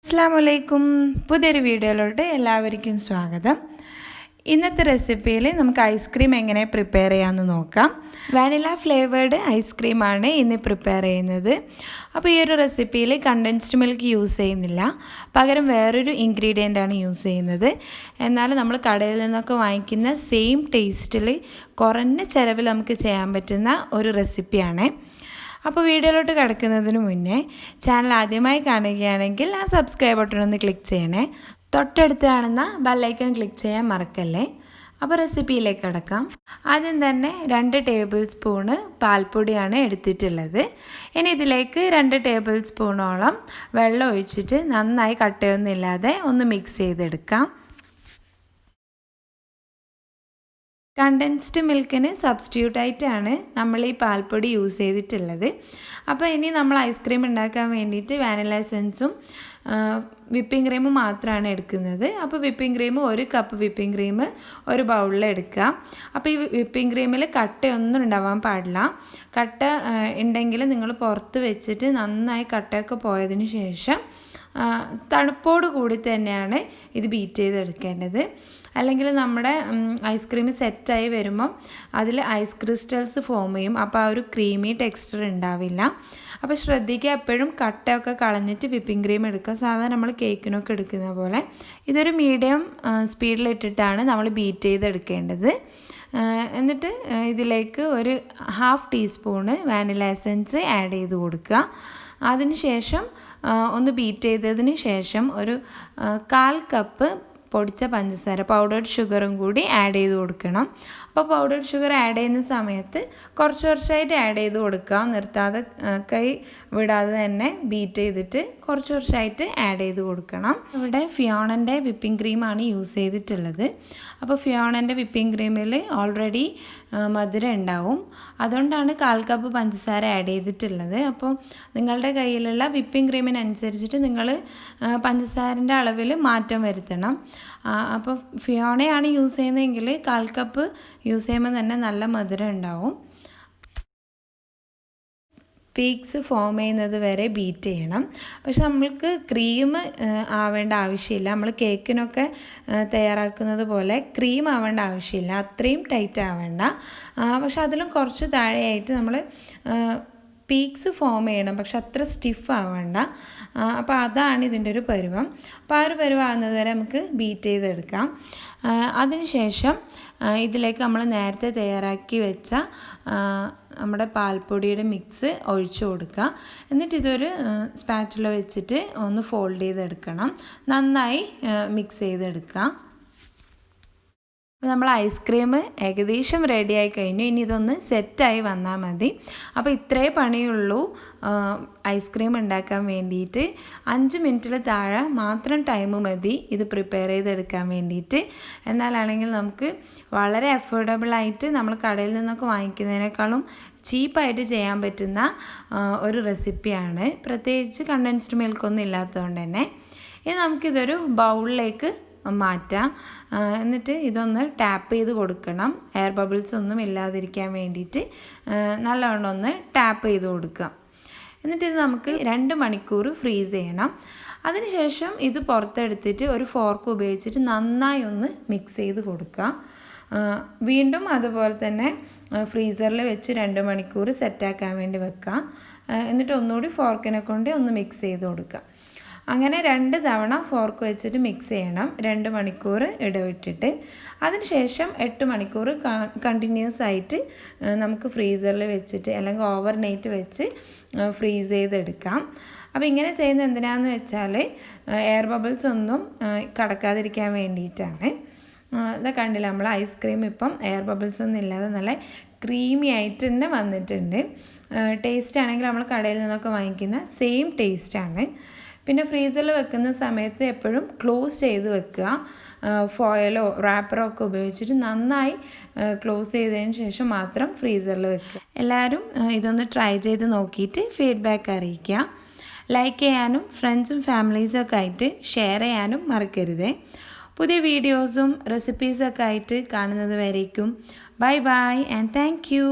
അസ്സലാമലൈക്കും. പുതിയൊരു വീഡിയോയിലോട്ട് എല്ലാവർക്കും സ്വാഗതം. ഇന്നത്തെ റെസിപ്പിയിൽ നമുക്ക് ഐസ്ക്രീം എങ്ങനെ പ്രിപ്പയർ ചെയ്യാമെന്ന് നോക്കാം. വാനില ഫ്ലേവേർഡ് ഐസ്ക്രീമാണ് ഇന്ന് പ്രിപ്പയർ ചെയ്യുന്നത്. അപ്പോൾ ഈ ഒരു റെസിപ്പിയിൽ കണ്ടൻസ്ഡ് മിൽക്ക് യൂസ് ചെയ്യുന്നില്ല, പകരം വേറൊരു ഇൻഗ്രീഡിയൻ്റാണ് യൂസ് ചെയ്യുന്നത്. എന്നാൽ നമ്മൾ കടയിൽ നിന്നൊക്കെ വാങ്ങിക്കുന്ന സെയിം ടേസ്റ്റിൽ കുറഞ്ഞ ചിലവിൽ നമുക്ക് ചെയ്യാൻ പറ്റുന്ന ഒരു റെസിപ്പിയാണ്. അപ്പോൾ വീഡിയോയിലോട്ട് കിടക്കുന്നതിന് മുന്നേ ചാനൽ ആദ്യമായി കാണുകയാണെങ്കിൽ ആ സബ്സ്ക്രൈബ് ബട്ടൺ ഒന്ന് ക്ലിക്ക് ചെയ്യണേ. തൊട്ടടുത്ത് കാണുന്ന ബെല്ലൈക്കൺ ക്ലിക്ക് ചെയ്യാൻ മറക്കല്ലേ. അപ്പോൾ റെസിപ്പിയിലേക്ക് കിടക്കാം. ആദ്യം തന്നെ 2 ടേബിൾ സ്പൂണ് പാൽപ്പൊടിയാണ് എടുത്തിട്ടുള്ളത്. ഇനി ഇതിലേക്ക് 2 ടേബിൾ സ്പൂണോളം വെള്ളം ഒഴിച്ചിട്ട് നന്നായി കട്ടയൊന്നുമില്ലാതെ ഒന്ന് മിക്സ് ചെയ്തെടുക്കാം. കണ്ടൻസ്ഡ് മിൽക്കിന് സബ്സ്റ്റിറ്റ്യൂട്ടായിട്ടാണ് നമ്മൾ ഈ പാൽപ്പൊടി യൂസ് ചെയ്തിട്ടുള്ളത്. അപ്പോൾ ഇനി നമ്മൾ ഐസ്ക്രീം ഉണ്ടാക്കാൻ വേണ്ടിയിട്ട് വാനില എസൻസും വിപ്പിംഗ് ക്രീമും മാത്രമാണ് എടുക്കുന്നത്. അപ്പോൾ whipping cream 1 cup whipping cream ഒരു ബൗളിൽ എടുക്കുക. അപ്പോൾ ഈ വിപ്പിംഗ് ക്രീമിൽ കട്ടയൊന്നും ഉണ്ടാവാൻ പാടില്ല. കട്ട ഉണ്ടെങ്കിൽ നിങ്ങൾ പുറത്ത് വെച്ചിട്ട് നന്നായി കട്ടയൊക്കെ പോയതിന് ശേഷം തണുപ്പോട് കൂടി തന്നെയാണ് ഇത് ബീറ്റ് ചെയ്തെടുക്കേണ്ടത്. അല്ലെങ്കിൽ നമ്മുടെ ഐസ്ക്രീം സെറ്റായി വരുമ്പം അതിൽ ഐസ് ക്രിസ്റ്റൽസ് ഫോം ചെയ്യും. അപ്പോൾ ആ ഒരു ക്രീമി ടെക്സ്ചർ ഉണ്ടാവില്ല. അപ്പോൾ ശ്രദ്ധിക്കുക, എപ്പോഴും കട്ടയൊക്കെ കളഞ്ഞിട്ട് വിപ്പിംഗ് ക്രീം എടുക്കുക, സാധാരണ നമ്മൾ കേക്കിനൊക്കെ എടുക്കുന്ന പോലെ. ഇതൊരു മീഡിയം സ്പീഡിലിട്ടിട്ടാണ് നമ്മൾ ബീറ്റ് ചെയ്തെടുക്കേണ്ടത്. എന്നിട്ട് ഇതിലേക്ക് ഒരു 1/2 ടീസ്പൂണ് വാനില എസൻസ് ആഡ് ചെയ്ത് കൊടുക്കുക. അതിനുശേഷം ഒന്ന് ബീറ്റ് ചെയ്തതിന് ശേഷം ഒരു 1/4 കപ്പ് പൊടിച്ച പഞ്ചസാര, പൗഡേർഡ് ഷുഗറും കൂടി ആഡ് ചെയ്ത് കൊടുക്കണം. അപ്പോൾ പൗഡേർഡ് ഷുഗർ ആഡ് ചെയ്യുന്ന സമയത്ത് കുറച്ചായിട്ട് ആഡ് ചെയ്ത് കൊടുക്കുക, നിർത്താതെ കൈ വിടാതെ തന്നെ ബീറ്റ് ചെയ്തിട്ട് കുറച്ചായിട്ട് ആഡ് ചെയ്ത് കൊടുക്കണം. ഇവിടെ ഫിയോണൻ്റെ വിപ്പിംഗ് ക്രീമാണ് യൂസ് ചെയ്തിട്ടുള്ളത്. അപ്പോൾ ഫിയോണൻ്റെ വിപ്പിംഗ് ക്രീമിൽ ഓൾറെഡി മധുരം ഉണ്ടാവും, അതുകൊണ്ടാണ് 1/4 കപ്പ് പഞ്ചസാര ആഡ് ചെയ്തിട്ടുള്ളത്. അപ്പോൾ നിങ്ങളുടെ കയ്യിലുള്ള വിപ്പിംഗ് ക്രീമിനനുസരിച്ചിട്ട് നിങ്ങൾ പഞ്ചസാരൻ്റെ അളവിൽ മാറ്റം വരുത്തണം. അപ്പോൾ ഫിയോണയാണ് യൂസ് ചെയ്യുന്നതെങ്കിൽ 1/4 കപ്പ് യൂസ് ചെയ്യുമ്പോൾ തന്നെ നല്ല മധുരം ഉണ്ടാവും. പീക്സ് ഫോം ചെയ്യുന്നത് വരെ ബീറ്റ് ചെയ്യണം. പക്ഷെ നമ്മൾക്ക് ക്രീം ആവേണ്ട ആവശ്യമില്ല. നമ്മൾ കേക്കിനൊക്കെ തയ്യാറാക്കുന്നത് പോലെ ക്രീം ആവേണ്ട ആവശ്യമില്ല, അത്രയും ടൈറ്റ് ആവേണ്ട. പക്ഷെ അതിലും കുറച്ച് താഴെയായിട്ട് നമ്മൾ പീക്സ് ഫോം ചെയ്യണം, പക്ഷെ അത്ര സ്റ്റിഫ് ആവേണ്ട. അപ്പോൾ അതാണ് ഇതിൻ്റെ ഒരു പരുവം. അപ്പോൾ ആ ഒരു പരുവാകുന്നത് വരെ നമുക്ക് ബീറ്റ് ചെയ്തെടുക്കാം. അതിനുശേഷം ഇതിലേക്ക് നമ്മൾ നേരത്തെ തയ്യാറാക്കി വെച്ച നമ്മുടെ പാൽപ്പൊടിയുടെ മിക്സ് ഒഴിച്ചു കൊടുക്കുക. എന്നിട്ട് ഇതൊരു സ്പാറ്റുല വെച്ചിട്ട് ഒന്ന് ഫോൾഡ് ചെയ്തെടുക്കണം. നന്നായി മിക്സ് ചെയ്തെടുക്കുക. അപ്പോൾ നമ്മൾ ഐസ്ക്രീം ഏകദേശം റെഡിയായി കഴിഞ്ഞു. ഇനി ഇതൊന്ന് സെറ്റായി വന്നാൽ മതി. അപ്പോൾ ഇത്രേ പണിയുള്ളൂ ഐസ്ക്രീം ഉണ്ടാക്കാൻ വേണ്ടിയിട്ട്. 5 മിനിറ്റിൽ താഴെ മാത്രം ടൈം മതി ഇത് പ്രിപ്പയർ ചെയ്തെടുക്കാൻ വേണ്ടിയിട്ട്. എന്നാലാണെങ്കിൽ നമുക്ക് വളരെ അഫോർഡബിളായിട്ട് നമ്മൾ കടയിൽ നിന്നൊക്കെ വാങ്ങിക്കുന്നതിനേക്കാളും ചീപ്പായിട്ട് ചെയ്യാൻ പറ്റുന്ന ഒരു റെസിപ്പിയാണ്, പ്രത്യേകിച്ച് കണ്ടൻസ്ഡ് മിൽക്കൊന്നും ഇല്ലാത്തതുകൊണ്ട് തന്നെ. ഇനി നമുക്കിതൊരു ബൗളിലേക്ക് മാറ്റാം. എന്നിട്ട് ഇതൊന്ന് ടാപ്പ് ചെയ്ത് കൊടുക്കണം, എയർ ബബിൾസ് ഒന്നും ഇല്ലാതിരിക്കാൻ വേണ്ടിയിട്ട് നല്ലവണ്ണം ഒന്ന് ടാപ്പ് ചെയ്ത് കൊടുക്കുക. എന്നിട്ട് ഇത് നമുക്ക് 2 മണിക്കൂർ ഫ്രീസ് ചെയ്യണം. അതിനുശേഷം ഇത് പുറത്തെടുത്തിട്ട് ഒരു ഫോർക്ക് ഉപയോഗിച്ചിട്ട് നന്നായി ഒന്ന് മിക്സ് ചെയ്ത് കൊടുക്കുക. വീണ്ടും അതുപോലെ തന്നെ ഫ്രീസറിൽ വെച്ച് 2 മണിക്കൂർ സെറ്റാക്കാൻ വേണ്ടി വെക്കുക. എന്നിട്ട് ഒന്നുകൂടി ഫോർക്കിനെ കൊണ്ട് ഒന്ന് മിക്സ് ചെയ്ത് കൊടുക്കുക. അങ്ങനെ 2 തവണ ഫോർക്ക് വെച്ചിട്ട് മിക്സ് ചെയ്യണം, 2 മണിക്കൂർ ഇടവിട്ടിട്ട്. അതിനുശേഷം 8 മണിക്കൂർ കണ്ടിന്യൂസ് ആയിട്ട് നമുക്ക് ഫ്രീസറിൽ വെച്ചിട്ട് അല്ലെങ്കിൽ ഓവർനൈറ്റ് വെച്ച് ഫ്രീസ് ചെയ്തെടുക്കാം. അപ്പോൾ ഇങ്ങനെ ചെയ്യുന്നത് എന്തിനാണെന്ന് വെച്ചാൽ എയർ ബബിൾസ് ഒന്നും കടക്കാതിരിക്കാൻ വേണ്ടിയിട്ടാണ്. ഇതൊക്കെ കണ്ടില്ല, നമ്മൾ ഐസ്ക്രീം ഇപ്പം എയർ ബബിൾസ് ഒന്നും ഇല്ലാതെ നല്ല ക്രീമി ആയിട്ട് തന്നെ വന്നിട്ടുണ്ട്. ടേസ്റ്റ് ആണെങ്കിൽ നമ്മൾ കടയിൽ നിന്നൊക്കെ വാങ്ങിക്കുന്ന സെയിം ടേസ്റ്റാണ്. പിന്നെ ഫ്രീസറിൽ വെക്കുന്ന സമയത്ത് എപ്പോഴും ക്ലോസ് ചെയ്ത് വെക്കുക. ഫോയിലോ റാപ്പറോ ഒക്കെ ഉപയോഗിച്ചിട്ട് നന്നായി ക്ലോസ് ചെയ്തതിന് ശേഷം മാത്രം ഫ്രീസറിൽ വെക്കുക. എല്ലാവരും ഇതൊന്ന് ട്രൈ ചെയ്ത് നോക്കിയിട്ട് ഫീഡ്ബാക്ക് അറിയിക്കുക. ലൈക്ക് ചെയ്യാനും ഫ്രണ്ട്സും ഫാമിലീസും ഒക്കെ ആയിട്ട് ഷെയർ ചെയ്യാനും മറക്കരുത്. പുതിയ വീഡിയോസും റെസിപ്പീസൊക്കെ ആയിട്ട് കാണുന്നത് വരേക്കും bye bye and thank you.